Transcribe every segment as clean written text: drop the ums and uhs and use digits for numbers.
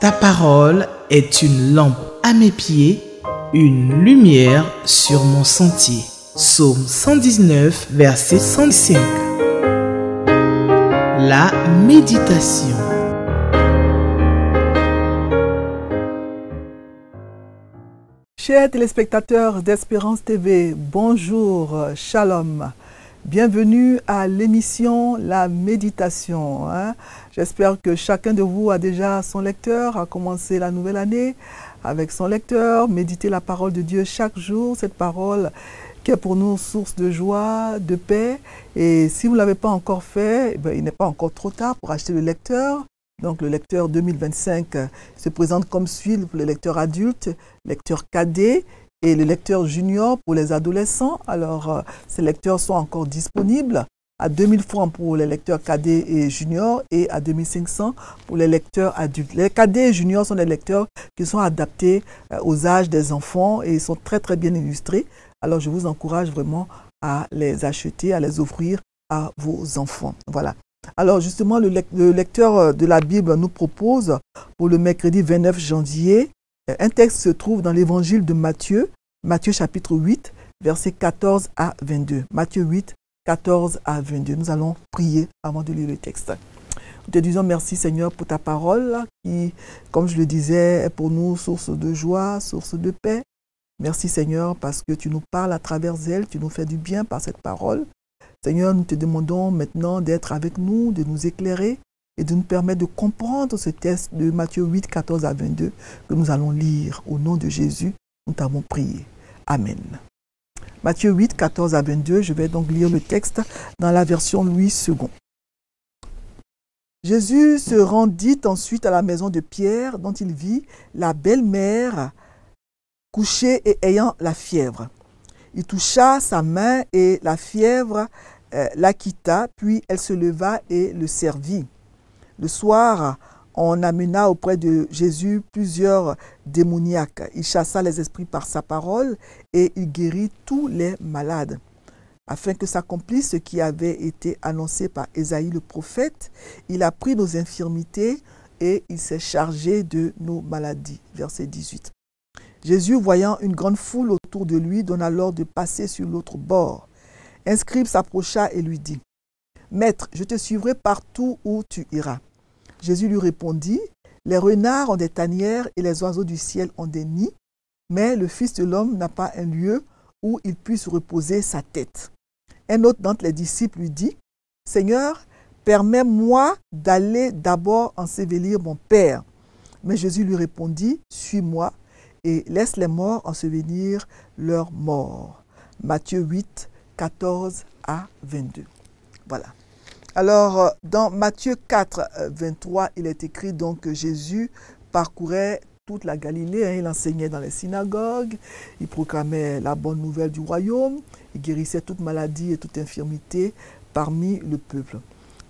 Ta parole est une lampe à mes pieds, une lumière sur mon sentier. Psaume 119, verset 105. La méditation. Chers téléspectateurs d'Espérance TV, bonjour, shalom. Bienvenue à l'émission La Méditation. J'espère que chacun de vous a déjà son lecteur, a commencé la nouvelle année avec son lecteur, méditer la parole de Dieu chaque jour, cette parole qui est pour nous source de joie, de paix. Et si vous ne l'avez pas encore fait, il n'est pas encore trop tard pour acheter le lecteur. Donc le lecteur 2025 se présente comme suit pour les lecteurs adultes, lecteur cadet et le lecteur junior pour les adolescents. Alors ces lecteurs sont encore disponibles à 2000 francs pour les lecteurs cadets et juniors et à 2500 pour les lecteurs adultes. Les cadets et juniors sont des lecteurs qui sont adaptés aux âges des enfants et ils sont très très bien illustrés. Alors je vous encourage vraiment à les acheter, à les offrir à vos enfants. Voilà. Alors justement, le lecteur de la Bible nous propose pour le mercredi 29 janvier, un texte se trouve dans l'évangile de Matthieu, Matthieu chapitre 8, versets 14 à 22. Matthieu 8, 14 à 22. Nous allons prier avant de lire le texte. Nous te disons merci Seigneur pour ta parole qui, comme je le disais, est pour nous source de joie, source de paix. Merci Seigneur parce que tu nous parles à travers elle, tu nous fais du bien par cette parole. Seigneur, nous te demandons maintenant d'être avec nous, de nous éclairer et de nous permettre de comprendre ce texte de Matthieu 8, 14 à 22 que nous allons lire. Au nom de Jésus, nous t'avons prié. Amen. Matthieu 8, 14 à 22, je vais donc lire le texte dans la version Louis II. Jésus se rendit ensuite à la maison de Pierre, dont il vit la belle-mère couchée et ayant la fièvre. Il toucha sa main et la fièvre la quitta, puis elle se leva et le servit. Le soir, on amena auprès de Jésus plusieurs démoniaques. Il chassa les esprits par sa parole et il guérit tous les malades. Afin que s'accomplisse ce qui avait été annoncé par Ésaïe le prophète, il a pris nos infirmités et il s'est chargé de nos maladies. Verset 18. Jésus, voyant une grande foule autour de lui, donna l'ordre de passer sur l'autre bord. Un scribe s'approcha et lui dit, « Maître, je te suivrai partout où tu iras. » Jésus lui répondit, « Les renards ont des tanières et les oiseaux du ciel ont des nids, mais le Fils de l'homme n'a pas un lieu où il puisse reposer sa tête. » Un autre d'entre les disciples lui dit, « Seigneur, permets-moi d'aller d'abord ensevelir mon Père. » Mais Jésus lui répondit, « Suis-moi et laisse les morts ensevelir leurs morts. » Matthieu 8, 14 à 22. Voilà. Alors, dans Matthieu 4, 23, il est écrit donc que Jésus parcourait toute la Galilée. Il enseignait dans les synagogues, il proclamait la bonne nouvelle du royaume, il guérissait toute maladie et toute infirmité parmi le peuple.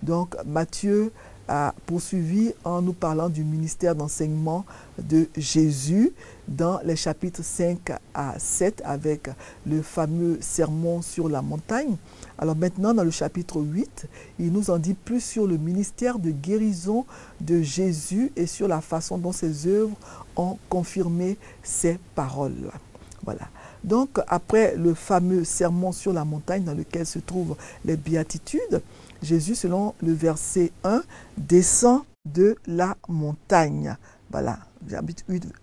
Donc, Matthieu a poursuivi en nous parlant du ministère d'enseignement de Jésus dans les chapitres 5 à 7 avec le fameux sermon sur la montagne. Alors maintenant, dans le chapitre 8, il nous en dit plus sur le ministère de guérison de Jésus et sur la façon dont ses œuvres ont confirmé ses paroles. Voilà. Donc, après le fameux sermon sur la montagne dans lequel se trouvent les béatitudes, Jésus, selon le verset 1, descend de la montagne. Voilà,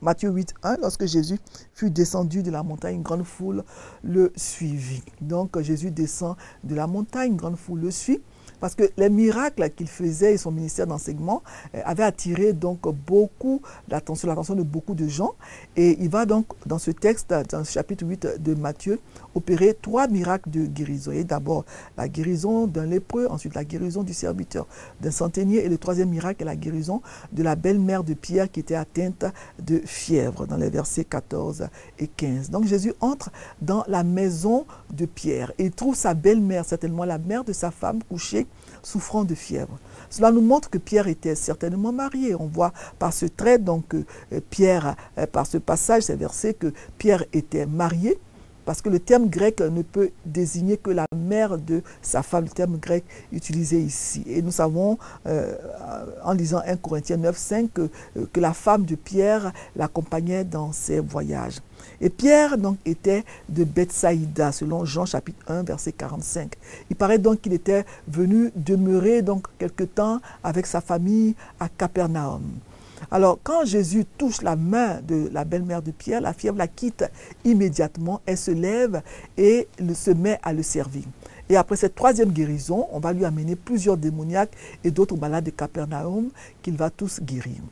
Matthieu 8, 1, lorsque Jésus fut descendu de la montagne, une grande foule le suivit. Donc Jésus descend de la montagne, une grande foule le suit. Parce que les miracles qu'il faisait et son ministère d'enseignement avaient attiré donc beaucoup l'attention de beaucoup de gens. Et il va donc, dans ce texte, dans ce chapitre 8 de Matthieu, opérer 3 miracles de guérison. Et d'abord, la guérison d'un lépreux, ensuite la guérison du serviteur d'un centenier. Et le 3e miracle est la guérison de la belle-mère de Pierre qui était atteinte de fièvre, dans les versets 14 et 15. Donc Jésus entre dans la maison de Pierre et il trouve sa belle-mère, certainement la mère de sa femme, couchée souffrant de fièvre. Cela nous montre que Pierre était certainement marié. On voit par ce trait, donc, Pierre, par ce passage, ces versets, que Pierre était marié parce que le terme grec ne peut désigner que la mère de sa femme, le terme grec utilisé ici. Et nous savons, en lisant 1 Corinthiens 9:5, que la femme de Pierre l'accompagnait dans ses voyages. Et Pierre donc était de Bethsaïda, selon Jean chapitre 1, verset 45. Il paraît donc qu'il était venu demeurer donc quelque temps avec sa famille à Capernaum. Alors, quand Jésus touche la main de la belle-mère de Pierre, la fièvre la quitte immédiatement, elle se lève et se met à le servir. Et après cette troisième guérison, on va lui amener plusieurs démoniaques et d'autres malades de Capernaum qu'il va tous guérir.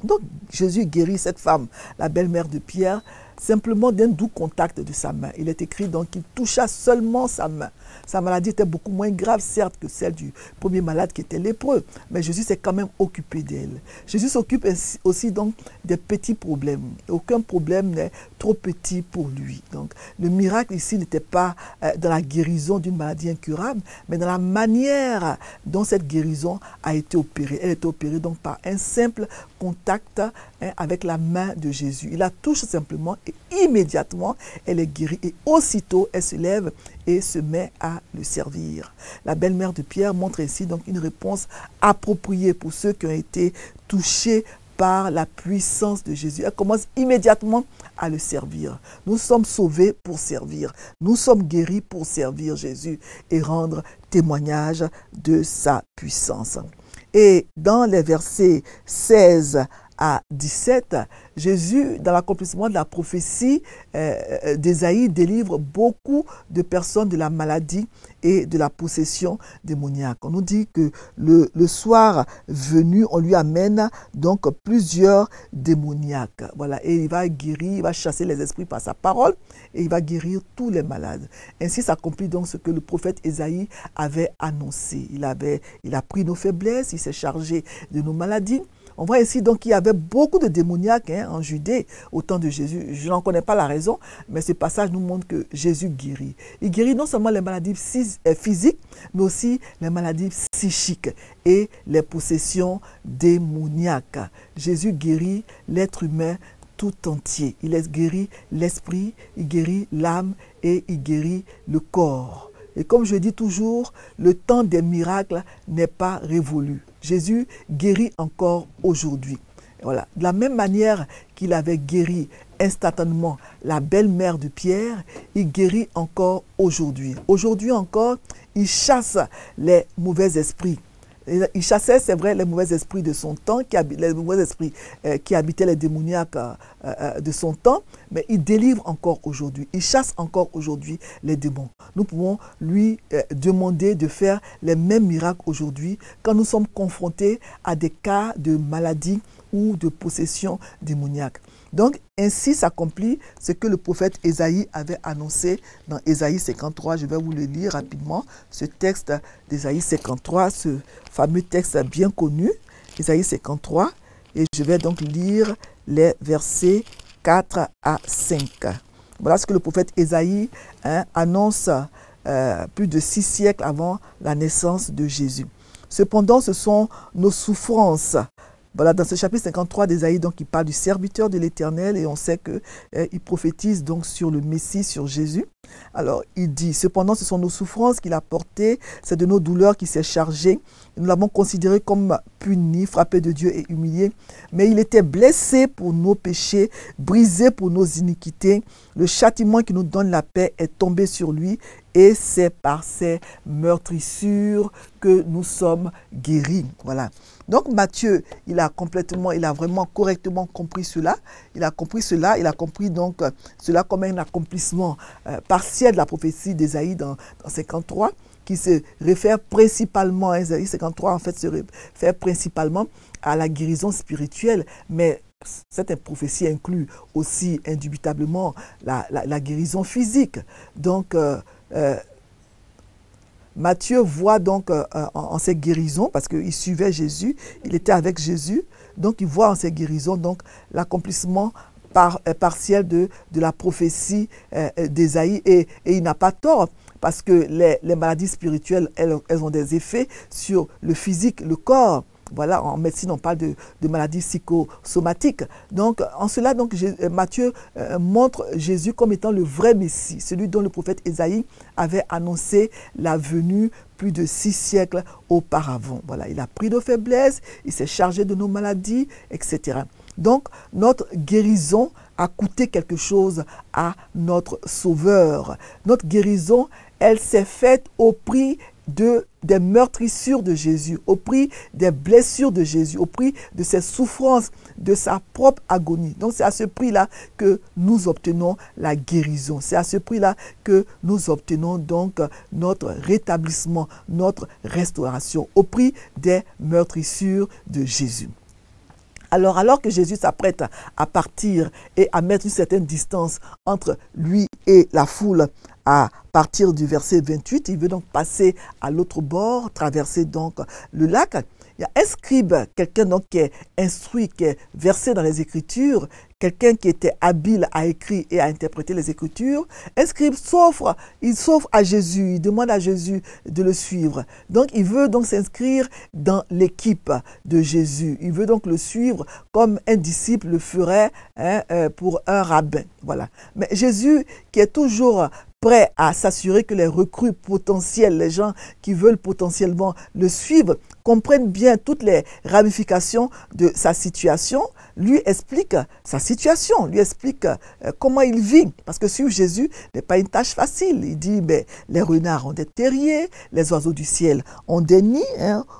Donc, Jésus guérit cette femme, la belle-mère de Pierre, simplement d'un doux contact de sa main. Il est écrit donc qu'il toucha seulement sa main. Sa maladie était beaucoup moins grave, certes, que celle du premier malade qui était lépreux, mais Jésus s'est quand même occupé d'elle. Jésus s'occupe aussi donc des petits problèmes. Aucun problème n'est trop petit pour lui. Donc, le miracle ici n'était pas dans la guérison d'une maladie incurable, mais dans la manière dont cette guérison a été opérée. Elle est opérée donc par un simple contact avec la main de Jésus. Il la touche simplement et immédiatement, elle est guérie. Et aussitôt, elle se lève et se met à le servir. La belle-mère de Pierre montre ici donc une réponse appropriée pour ceux qui ont été touchés par la puissance de Jésus. Elle commence immédiatement à le servir. Nous sommes sauvés pour servir. Nous sommes guéris pour servir Jésus et rendre témoignage de sa puissance. Et dans les versets 16 à 17, Jésus, dans l'accomplissement de la prophétie d'Ésaïe, délivre beaucoup de personnes de la maladie et de la possession démoniaque. On nous dit que le soir venu, on lui amène donc plusieurs démoniaques. Voilà, et il va guérir, il va chasser les esprits par sa parole et il va guérir tous les malades. Ainsi s'accomplit donc ce que le prophète Ésaïe avait annoncé. Il a pris nos faiblesses, il s'est chargé de nos maladies. On voit ici donc qu'il y avait beaucoup de démoniaques en Judée au temps de Jésus. Je n'en connais pas la raison, mais ce passage nous montre que Jésus guérit. Il guérit non seulement les maladies physiques, mais aussi les maladies psychiques et les possessions démoniaques. Jésus guérit l'être humain tout entier. Il guérit l'esprit, il guérit l'âme et il guérit le corps. Et comme je dis toujours, le temps des miracles n'est pas révolu. Jésus guérit encore aujourd'hui. Voilà. De la même manière qu'il avait guéri instantanément la belle-mère de Pierre, il guérit encore aujourd'hui. Aujourd'hui encore, il chasse les mauvais esprits. Il chassait, c'est vrai, les mauvais esprits de son temps, les mauvais esprits qui habitaient les démoniaques de son temps, mais il délivre encore aujourd'hui. Il chasse encore aujourd'hui les démons. Nous pouvons lui demander de faire les mêmes miracles aujourd'hui quand nous sommes confrontés à des cas de maladie ou de possession démoniaque. Donc, ainsi s'accomplit ce que le prophète Ésaïe avait annoncé dans Ésaïe 53. Je vais vous le lire rapidement, ce texte d'Ésaïe 53, ce fameux texte bien connu, Ésaïe 53. Et je vais donc lire les versets 4 à 5. Voilà ce que le prophète Ésaïe annonce plus de 6 siècles avant la naissance de Jésus. Cependant, ce sont nos souffrances. Voilà, dans ce chapitre 53 d'Ésaïe, donc, il parle du serviteur de l'Éternel et on sait qu'il prophétise donc sur le Messie, sur Jésus. Alors, il dit, cependant, ce sont nos souffrances qu'il a portées, c'est de nos douleurs qu'il s'est chargé. Nous l'avons considéré comme puni, frappé de Dieu et humilié. Mais il était blessé pour nos péchés, brisé pour nos iniquités. Le châtiment qui nous donne la paix est tombé sur lui et c'est par ses meurtrissures que nous sommes guéris. Voilà. Donc Matthieu, il a vraiment correctement compris cela. Il a compris cela, il a compris donc cela comme un accomplissement partiel de la prophétie d'Ésaïe dans 53, qui se réfère principalement, Ésaïe 53 en fait se réfère principalement à la guérison spirituelle, mais cette prophétie inclut aussi indubitablement la guérison physique. Donc Matthieu voit donc en ces guérisons, parce qu'il suivait Jésus, il était avec Jésus, donc il voit en ces guérisons donc l'accomplissement partiel de la prophétie d'Ésaïe, et il n'a pas tort, parce que les maladies spirituelles, elles ont des effets sur le physique, le corps. Voilà, en médecine, on parle de maladies psychosomatiques. Donc, en cela, donc, Matthieu montre Jésus comme étant le vrai Messie, celui dont le prophète Ésaïe avait annoncé la venue plus de 6 siècles auparavant. Voilà, il a pris nos faiblesses, il s'est chargé de nos maladies, etc. Donc, notre guérison a coûté quelque chose à notre Sauveur. Notre guérison, elle s'est faite au prix des meurtrissures de Jésus, au prix des blessures de Jésus, au prix de ses souffrances, de sa propre agonie. Donc c'est à ce prix-là que nous obtenons la guérison. C'est à ce prix-là que nous obtenons donc notre rétablissement, notre restauration, au prix des meurtrissures de Jésus. Alors que Jésus s'apprête à partir et à mettre une certaine distance entre lui et la foule, à partir du verset 28, il veut donc passer à l'autre bord, traverser donc le lac. Il y a un scribe, quelqu'un donc qui est instruit, qui est versé dans les Écritures, quelqu'un qui était habile à écrire et à interpréter les Écritures. Un scribe s'offre à Jésus, il demande à Jésus de le suivre. Donc il veut donc s'inscrire dans l'équipe de Jésus. Il veut donc le suivre comme un disciple le ferait pour un rabbin. Voilà. Mais Jésus, qui est toujours prêt à s'assurer que les recrues potentielles, les gens qui veulent potentiellement le suivre, comprennent bien toutes les ramifications de sa situation, lui explique sa situation, lui explique comment il vit. Parce que suivre Jésus n'est pas une tâche facile. Il dit, les renards ont des terriers, les oiseaux du ciel ont des nids.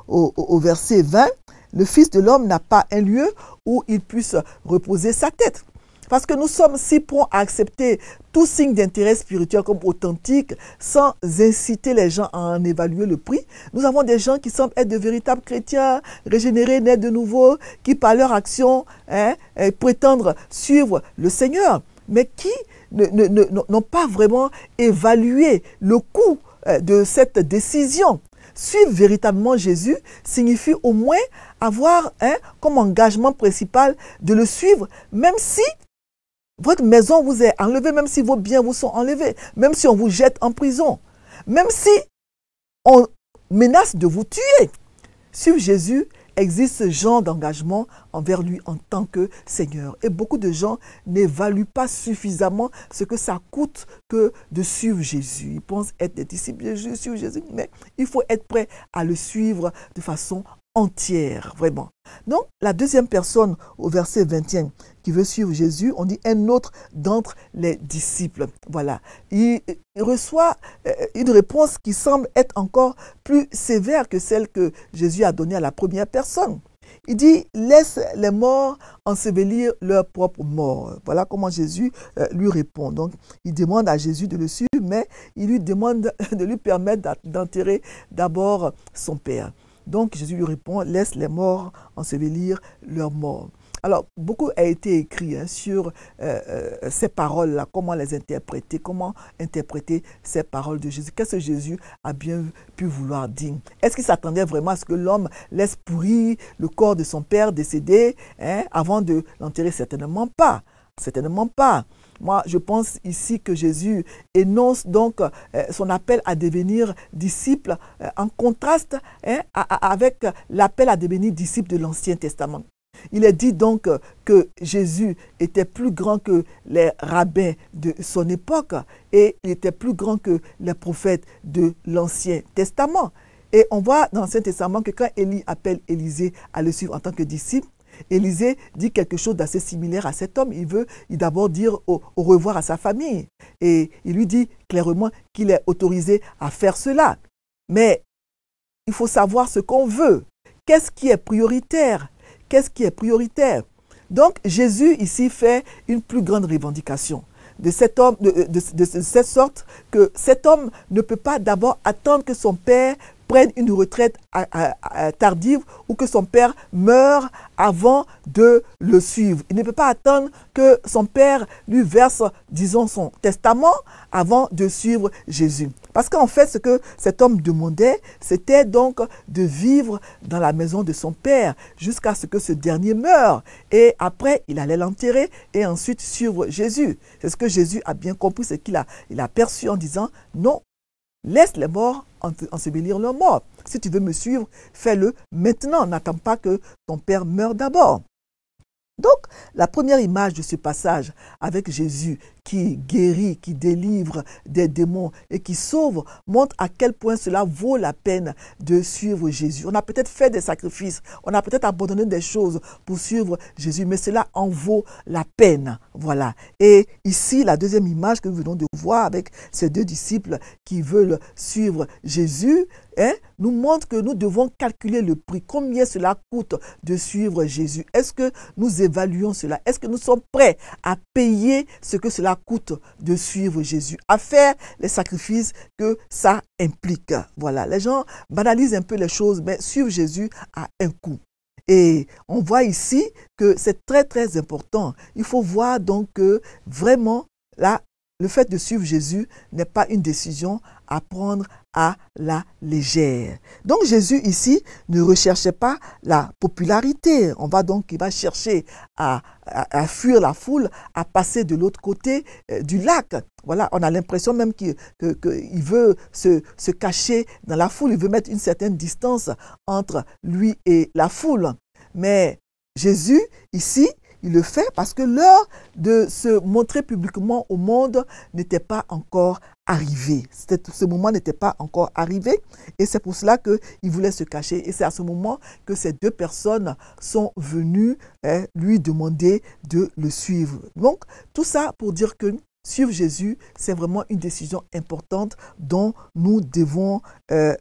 Au verset 20, le Fils de l'homme n'a pas un lieu où il puisse reposer sa tête. Parce que nous sommes si prompts à accepter tout signe d'intérêt spirituel comme authentique sans inciter les gens à en évaluer le prix. Nous avons des gens qui semblent être de véritables chrétiens, régénérés, nés de nouveau, qui par leur action prétendent suivre le Seigneur, mais qui n'ont pas vraiment évalué le coût de cette décision. Suivre véritablement Jésus signifie au moins avoir comme engagement principal de le suivre, même si votre maison vous est enlevée, même si vos biens vous sont enlevés, même si on vous jette en prison, même si on menace de vous tuer. Suivre Jésus existe ce genre d'engagement envers lui en tant que Seigneur. Et beaucoup de gens n'évaluent pas suffisamment ce que ça coûte que de suivre Jésus. Ils pensent être des disciples de Jésus, suivre Jésus, mais il faut être prêt à le suivre de façon entière, vraiment. Donc, la deuxième personne au verset 21 qui veut suivre Jésus, on dit un autre d'entre les disciples. Voilà. Il reçoit une réponse qui semble être encore plus sévère que celle que Jésus a donnée à la première personne. Il dit, laisse les morts ensevelir leurs propres morts. Voilà comment Jésus lui répond. Donc, il demande à Jésus de le suivre, mais il lui demande de lui permettre d'enterrer d'abord son Père. Donc, Jésus lui répond, laisse les morts ensevelir leurs morts. Alors, beaucoup a été écrit sur ces paroles-là, comment les interpréter, comment interpréter ces paroles de Jésus. Qu'est-ce que Jésus a bien pu vouloir dire? Est-ce qu'il s'attendait vraiment à ce que l'homme laisse pourrir le corps de son père décédé avant de l'enterrer? Certainement pas. Certainement pas. Moi, je pense ici que Jésus énonce donc son appel à devenir disciple en contraste avec l'appel à devenir disciple de l'Ancien Testament. Il est dit donc que Jésus était plus grand que les rabbins de son époque et il était plus grand que les prophètes de l'Ancien Testament. Et on voit dans l'Ancien Testament que quand Élie appelle Élisée à le suivre en tant que disciple, Élisée dit quelque chose d'assez similaire à cet homme. Il veut d'abord dire au revoir à sa famille. Et il lui dit clairement qu'il est autorisé à faire cela. Mais il faut savoir ce qu'on veut. Qu'est-ce qui est prioritaire? Qu'est-ce qui est prioritaire? Donc Jésus ici fait une plus grande revendication de cet homme, de cette sorte que cet homme ne peut pas d'abord attendre que son père prenne une retraite tardive ou que son père meure avant de le suivre. Il ne peut pas attendre que son père lui verse, disons, son testament avant de suivre Jésus. Parce qu'en fait, ce que cet homme demandait, c'était donc de vivre dans la maison de son père jusqu'à ce que ce dernier meure. Et après, il allait l'enterrer et ensuite suivre Jésus. C'est ce que Jésus a bien compris, c'est qu'il a perçu en disant, non, laisse les morts ensevelir leurs morts. Si tu veux me suivre, fais-le maintenant. N'attends pas que ton père meure d'abord. Donc, la première image de ce passage avec Jésus qui guérit, qui délivre des démons et qui sauve, montre à quel point cela vaut la peine de suivre Jésus. On a peut-être fait des sacrifices, on a peut-être abandonné des choses pour suivre Jésus, mais cela en vaut la peine. Voilà. Et ici, la deuxième image que nous venons de voir avec ces deux disciples qui veulent suivre Jésus, nous montre que nous devons calculer le prix. Combien cela coûte de suivre Jésus? Est-ce que nous évaluons cela? Est-ce que nous sommes prêts à payer ce que cela coûte de suivre Jésus, à faire les sacrifices que ça implique? Voilà, les gens banalisent un peu les choses, mais suivre Jésus a un coût. Et on voit ici que c'est très très important. Il faut voir donc que vraiment là, le fait de suivre Jésus n'est pas une décision à prendre à la légère. Donc Jésus ici ne recherchait pas la popularité. Il va chercher à fuir la foule, à passer de l'autre côté du lac. Voilà, on a l'impression même qu'il veut se cacher dans la foule. Il veut mettre une certaine distance entre lui et la foule. Mais Jésus ici, il le fait parce que l'heure de se montrer publiquement au monde n'était pas encore arrivée. Ce moment n'était pas encore arrivé et c'est pour cela qu'il voulait se cacher. Et c'est à ce moment que ces deux personnes sont venues lui demander de le suivre. Donc, tout ça pour dire que suivre Jésus, c'est vraiment une décision importante dont nous devons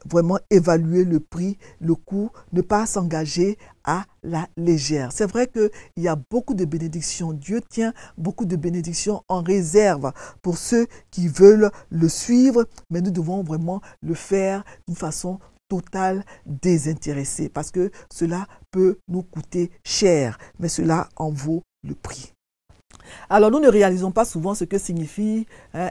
vraiment évaluer le prix, le coût, ne pas s'engager à la légère. C'est vrai qu'il y a beaucoup de bénédictions. Dieu tient beaucoup de bénédictions en réserve pour ceux qui veulent le suivre, mais nous devons vraiment le faire d'une façon totale, désintéressée, parce que cela peut nous coûter cher, mais cela en vaut le prix. Alors nous ne réalisons pas souvent ce que signifie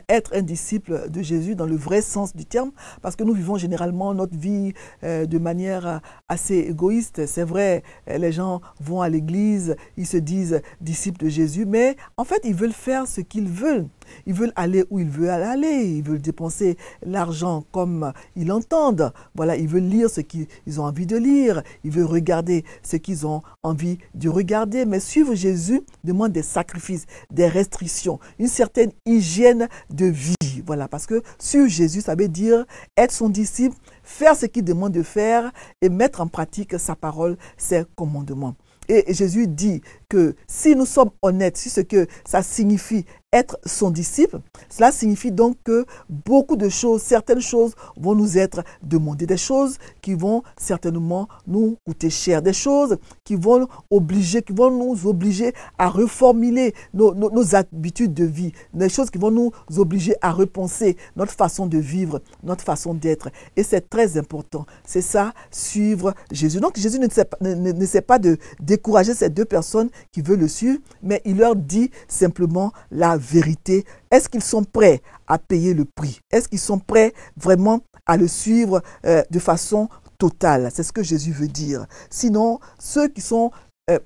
être un disciple de Jésus dans le vrai sens du terme, parce que nous vivons généralement notre vie de manière assez égoïste. C'est vrai, les gens vont à l'église, ils se disent disciples de Jésus, mais en fait ils veulent faire ce qu'ils veulent. Ils veulent aller où ils veulent aller, ils veulent dépenser l'argent comme ils l'entendent. Voilà, ils veulent lire ce qu'ils ont envie de lire, ils veulent regarder ce qu'ils ont envie de regarder. Mais suivre Jésus demande des sacrifices, des restrictions, une certaine hygiène de vie. Voilà, parce que suivre Jésus, ça veut dire être son disciple, faire ce qu'il demande de faire et mettre en pratique sa parole, ses commandements. Et Jésus dit que si nous sommes honnêtes sur ce que ça signifie être son disciple, cela signifie donc que beaucoup de choses, certaines choses vont nous être demandées, des choses qui vont certainement nous coûter cher, des choses qui vont nous obliger à reformuler nos habitudes de vie, des choses qui vont nous obliger à repenser notre façon de vivre, notre façon d'être. Et c'est très important. C'est ça, suivre Jésus. Donc Jésus n'essaie pas de décourager ces deux personnes qui veulent le suivre, mais il leur dit simplement la vérité. Est-ce qu'ils sont prêts à payer le prix? Est-ce qu'ils sont prêts vraiment à le suivre de façon totale? C'est ce que Jésus veut dire. Sinon, ceux qui sont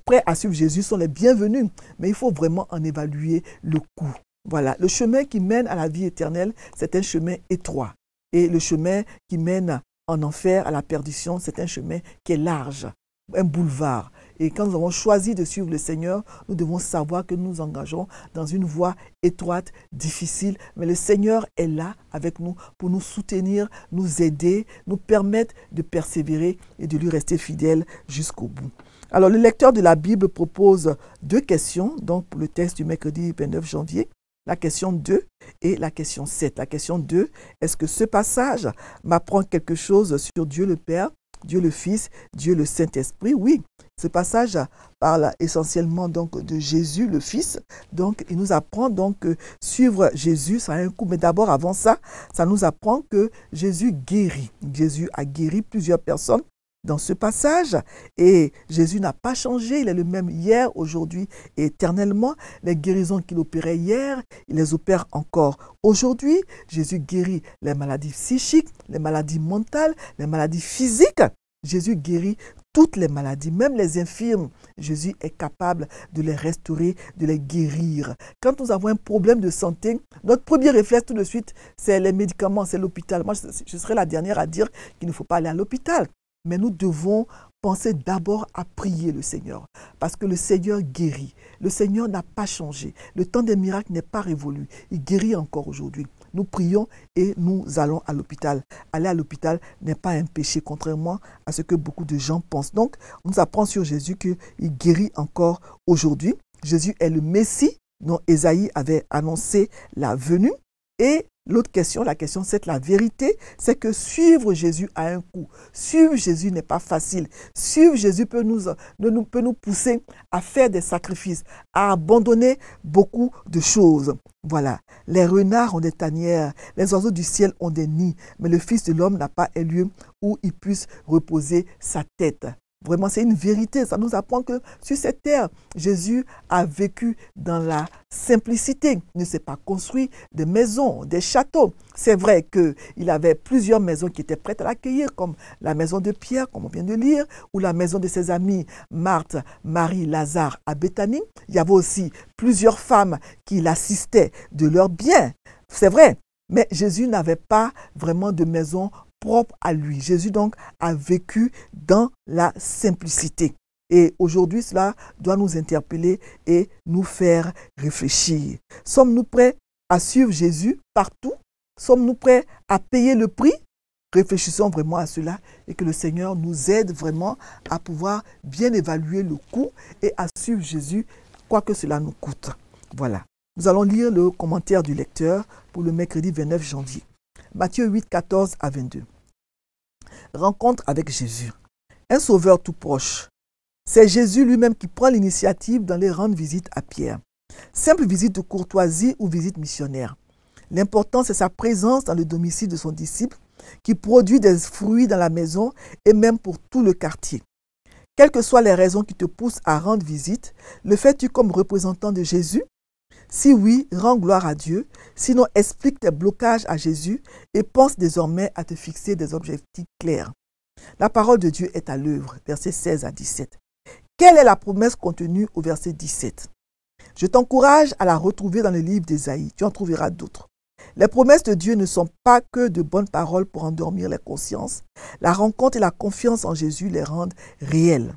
prêts à suivre Jésus sont les bienvenus, mais il faut vraiment en évaluer le coût. Voilà, le chemin qui mène à la vie éternelle, c'est un chemin étroit. Et le chemin qui mène en enfer, à la perdition, c'est un chemin qui est large, un boulevard. Et quand nous avons choisi de suivre le Seigneur, nous devons savoir que nous nous engageons dans une voie étroite, difficile, mais le Seigneur est là avec nous pour nous soutenir, nous aider, nous permettre de persévérer et de lui rester fidèles jusqu'au bout. Alors, le lecteur de la Bible propose deux questions, donc pour le texte du mercredi 29 janvier. La question 2 et la question 7. La question 2, est-ce que ce passage m'apprend quelque chose sur Dieu le Père, Dieu le Fils, Dieu le Saint-Esprit? Oui, ce passage parle essentiellement donc de Jésus le Fils. Donc, il nous apprend donc que suivre Jésus, ça a un coût. Mais d'abord, avant ça, ça nous apprend que Jésus guérit. Jésus a guéri plusieurs personnes dans ce passage. Et Jésus n'a pas changé. Il est le même hier, aujourd'hui et éternellement. Les guérisons qu'il opérait hier, il les opère encore aujourd'hui. Jésus guérit les maladies psychiques, les maladies mentales, les maladies physiques. Jésus guérit toutes les maladies, même les infirmes. Jésus est capable de les restaurer, de les guérir. Quand nous avons un problème de santé, notre premier réflexe tout de suite, c'est les médicaments, c'est l'hôpital. Moi, je serai la dernière à dire qu'il ne faut pas aller à l'hôpital. Mais nous devons penser d'abord à prier le Seigneur. Parce que le Seigneur guérit. Le Seigneur n'a pas changé. Le temps des miracles n'est pas révolu. Il guérit encore aujourd'hui. Nous prions et nous allons à l'hôpital. Aller à l'hôpital n'est pas un péché, contrairement à ce que beaucoup de gens pensent. Donc, on nous apprend sur Jésus qu'il guérit encore aujourd'hui. Jésus est le Messie dont Ésaïe avait annoncé la venue. Et l'autre question, la question c'est la vérité, c'est que suivre Jésus a un coût. Suivre Jésus n'est pas facile. Suivre Jésus peut nous pousser à faire des sacrifices, à abandonner beaucoup de choses. Voilà, les renards ont des tanières, les oiseaux du ciel ont des nids, mais le Fils de l'homme n'a pas un lieu où il puisse reposer sa tête. Vraiment, c'est une vérité. Ça nous apprend que sur cette terre, Jésus a vécu dans la simplicité. Il ne s'est pas construit des maisons, des châteaux. C'est vrai qu'il avait plusieurs maisons qui étaient prêtes à l'accueillir, comme la maison de Pierre, comme on vient de lire, ou la maison de ses amis Marthe, Marie, Lazare à Béthanie. Il y avait aussi plusieurs femmes qui l'assistaient de leurs biens. C'est vrai, mais Jésus n'avait pas vraiment de maison propre à lui. Jésus donc a vécu dans la simplicité. Et aujourd'hui, cela doit nous interpeller et nous faire réfléchir. Sommes-nous prêts à suivre Jésus partout? Sommes-nous prêts à payer le prix? Réfléchissons vraiment à cela et que le Seigneur nous aide vraiment à pouvoir bien évaluer le coût et à suivre Jésus, quoi que cela nous coûte. Voilà. Nous allons lire le commentaire du lecteur pour le mercredi 29 janvier. Matthieu 8, 14 à 22. Rencontre avec Jésus. Un sauveur tout proche. C'est Jésus lui-même qui prend l'initiative d'aller rendre visite à Pierre. Simple visite de courtoisie ou visite missionnaire. L'important, c'est sa présence dans le domicile de son disciple qui produit des fruits dans la maison et même pour tout le quartier. Quelles que soient les raisons qui te poussent à rendre visite, le fais-tu comme représentant de Jésus? Si oui, rends gloire à Dieu. Sinon, explique tes blocages à Jésus et pense désormais à te fixer des objectifs clairs. La parole de Dieu est à l'œuvre, versets 16 à 17. Quelle est la promesse contenue au verset 17? Je t'encourage à la retrouver dans le livre d'Ésaïe. Tu en trouveras d'autres. Les promesses de Dieu ne sont pas que de bonnes paroles pour endormir les consciences. La rencontre et la confiance en Jésus les rendent réelles.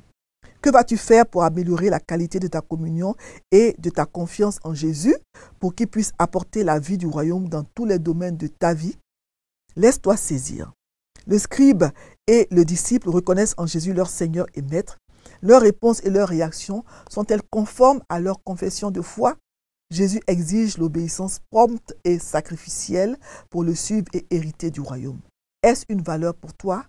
Que vas-tu faire pour améliorer la qualité de ta communion et de ta confiance en Jésus pour qu'il puisse apporter la vie du royaume dans tous les domaines de ta vie? Laisse-toi saisir. Le scribe et le disciple reconnaissent en Jésus leur Seigneur et Maître. Leurs réponses et leurs réactions sont-elles conformes à leur confession de foi? Jésus exige l'obéissance prompte et sacrificielle pour le suivre et hériter du royaume. Est-ce une valeur pour toi?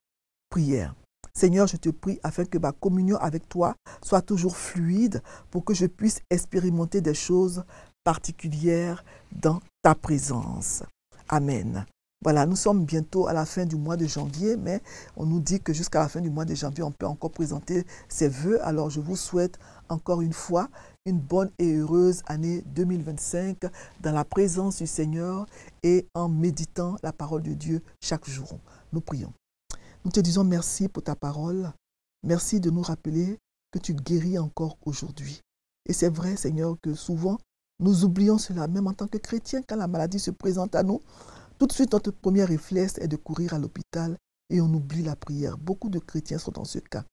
Prière. Seigneur, je te prie afin que ma communion avec toi soit toujours fluide pour que je puisse expérimenter des choses particulières dans ta présence. Amen. Voilà, nous sommes bientôt à la fin du mois de janvier, mais on nous dit que jusqu'à la fin du mois de janvier, on peut encore présenter ses vœux. Alors, je vous souhaite encore une fois une bonne et heureuse année 2025 dans la présence du Seigneur et en méditant la parole de Dieu chaque jour. Nous prions. Nous te disons merci pour ta parole. Merci de nous rappeler que tu guéris encore aujourd'hui. Et c'est vrai, Seigneur, que souvent, nous oublions cela, même en tant que chrétiens, quand la maladie se présente à nous. Tout de suite, notre premier réflexe est de courir à l'hôpital et on oublie la prière. Beaucoup de chrétiens sont dans ce cas.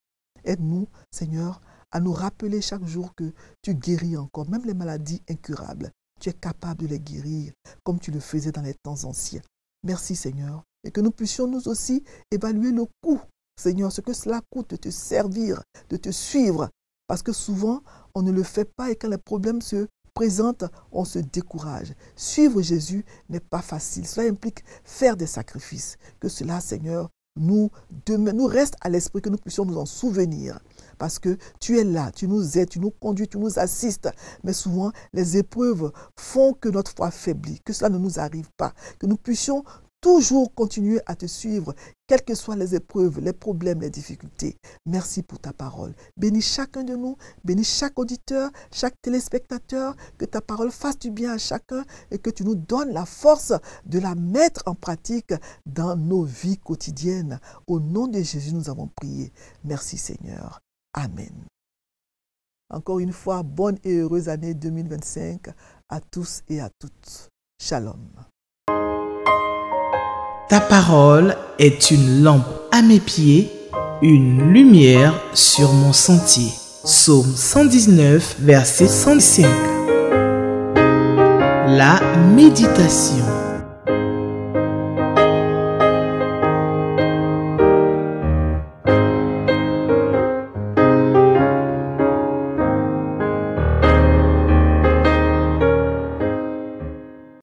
Aide-nous, Seigneur, à nous rappeler chaque jour que tu guéris encore, même les maladies incurables. Tu es capable de les guérir, comme tu le faisais dans les temps anciens. Merci, Seigneur. Et que nous puissions nous aussi évaluer le coût, Seigneur, ce que cela coûte de te servir, de te suivre. Parce que souvent, on ne le fait pas et quand les problèmes se présentent, on se décourage. Suivre Jésus n'est pas facile. Cela implique faire des sacrifices. Que cela, Seigneur, nous reste à l'esprit, que nous puissions nous en souvenir. Parce que tu es là, tu nous aides, tu nous conduis, tu nous assistes. Mais souvent, les épreuves font que notre foi faiblit, que cela ne nous arrive pas. Que nous puissions toujours continuer à te suivre quelles que soient les épreuves, les problèmes, les difficultés. Merci pour ta parole. Bénis chacun de nous, bénis chaque auditeur, chaque téléspectateur, que ta parole fasse du bien à chacun et que tu nous donnes la force de la mettre en pratique dans nos vies quotidiennes. Au nom de Jésus, nous avons prié. Merci Seigneur. Amen. Encore une fois, bonne et heureuse année 2025 à tous et à toutes. Shalom. Ta parole est une lampe à mes pieds, une lumière sur mon sentier. Psaume 119, verset 105. La méditation.